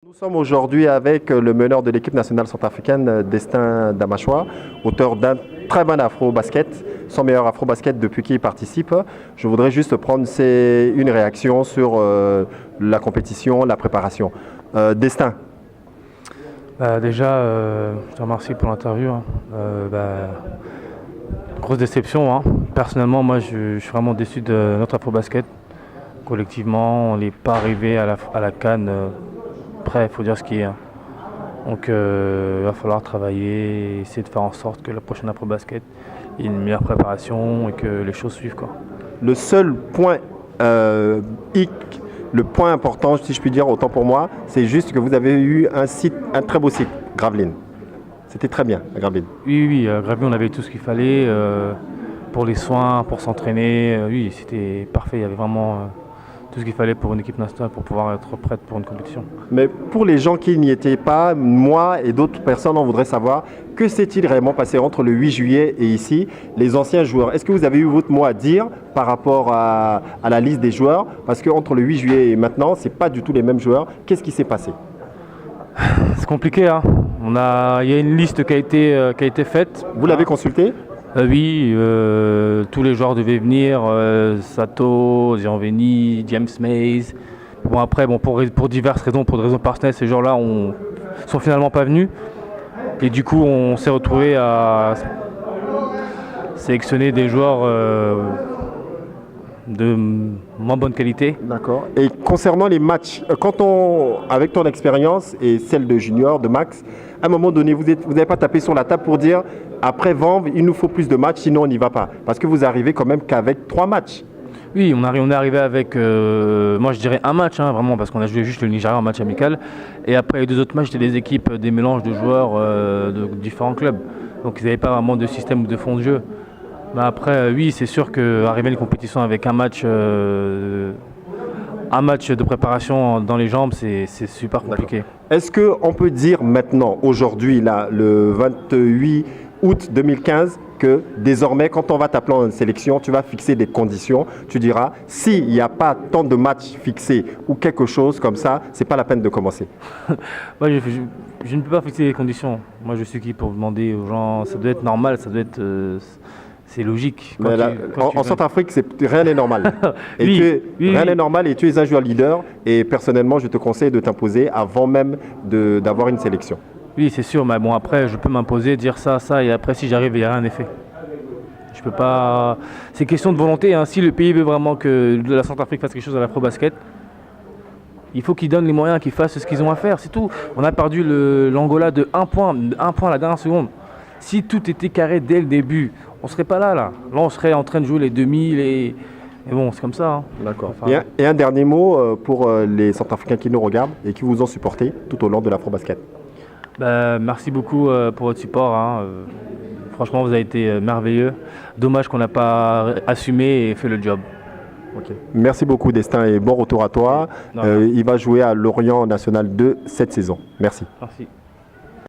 Nous sommes aujourd'hui avec le meneur de l'équipe nationale centrafricaine, Destin Damachois, auteur d'un très bon afro-basket, son meilleur afro-basket depuis qu'il participe. Je voudrais juste prendre une réaction sur la compétition, la préparation. Destin. Déjà, je te remercie pour l'interview. Grosse déception, hein. Personnellement, moi, je suis vraiment déçu de notre afro-basket. Collectivement, on n'est pas arrivé à la CAN. Après, il faut dire ce qui est, hein. Donc, il va falloir travailler, essayer de faire en sorte que la prochaine afro-basket ait une meilleure préparation et que les choses suivent, quoi. Le seul point le point important, si je puis dire, autant pour moi, c'est juste que vous avez eu un très beau site, Gravelines. C'était très bien, à Gravelines. Oui, à Gravelines, on avait tout ce qu'il fallait pour les soins, pour s'entraîner. Oui, c'était parfait. Il y avait vraiment tout ce qu'il fallait pour une équipe nationale pour pouvoir être prête pour une compétition. Mais pour les gens qui n'y étaient pas, moi et d'autres personnes, on voudrait savoir que s'est-il réellement passé entre le 8 juillet et ici, les anciens joueurs. Est-ce que vous avez eu votre mot à dire par rapport à la liste des joueurs? Parce qu'entre le 8 juillet et maintenant, ce n'est pas du tout les mêmes joueurs. Qu'est-ce qui s'est passé? C'est compliqué, hein. Il y a une liste qui a été faite. Vous l'avez consultée? Oui, tous les joueurs devaient venir, Sato, Gianveni, James Mays. Bon après, pour diverses raisons, pour des raisons personnelles, ces joueurs-là sont finalement pas venus. Et du coup, on s'est retrouvé à sélectionner des joueurs de moins bonne qualité. D'accord. Et concernant les matchs, avec ton expérience et celle de Junior, de Max, à un moment donné, vous n'avez pas tapé sur la table pour dire après Vanves, il nous faut plus de matchs, sinon on n'y va pas. Parce que vous arrivez quand même qu'avec 3 matchs. Oui, on est arrivé avec, moi je dirais un match, hein, vraiment, parce qu'on a joué juste le Nigeria en match amical. Et après les 2 autres matchs, c'était des équipes, des mélanges de joueurs de différents clubs. Donc ils n'avaient pas vraiment de système ou de fond de jeu. Mais après, oui, c'est sûr qu'arriver à une compétition avec un match de préparation dans les jambes, c'est super compliqué. Est-ce qu'on peut dire maintenant, aujourd'hui, là, le 28 août 2015, que désormais, quand on va t'appeler en sélection, tu vas fixer des conditions. Tu diras, s'il n'y a pas tant de matchs fixés ou quelque chose comme ça, c'est pas la peine de commencer. Moi, je ne peux pas fixer des conditions. Moi, je suis qui pour demander aux gens? Ça doit être normal, ça doit être... c'est logique. En Centrafrique, rien n'est normal. Rien n'est normal et tu es un joueur leader. Et personnellement, je te conseille de t'imposer avant même d'avoir une sélection. Oui, c'est sûr, mais bon, après, je peux m'imposer, dire ça, et après, si j'arrive, il n'y a rien d'effet. Je peux pas. C'est question de volonté, hein. Si le pays veut vraiment que la Centrafrique fasse quelque chose à l'afro-basket, il faut qu'ils donnent les moyens, qu'ils fassent ce qu'ils ont à faire, c'est tout. On a perdu l'Angola de 1 point à la dernière seconde. Si tout était carré dès le début, on ne serait pas là. Là, on serait en train de jouer les demi, mais bon, c'est comme ça, hein. D'accord. Et un dernier mot pour les Centrafricains qui nous regardent et qui vous ont supporté tout au long de l'afro-basket. Merci beaucoup pour votre support, hein. Franchement, vous avez été merveilleux. Dommage qu'on n'a pas assumé et fait le job. Okay. Merci beaucoup Destin et bon retour à toi. Il va jouer à Lorient National 2 cette saison. Merci. Merci.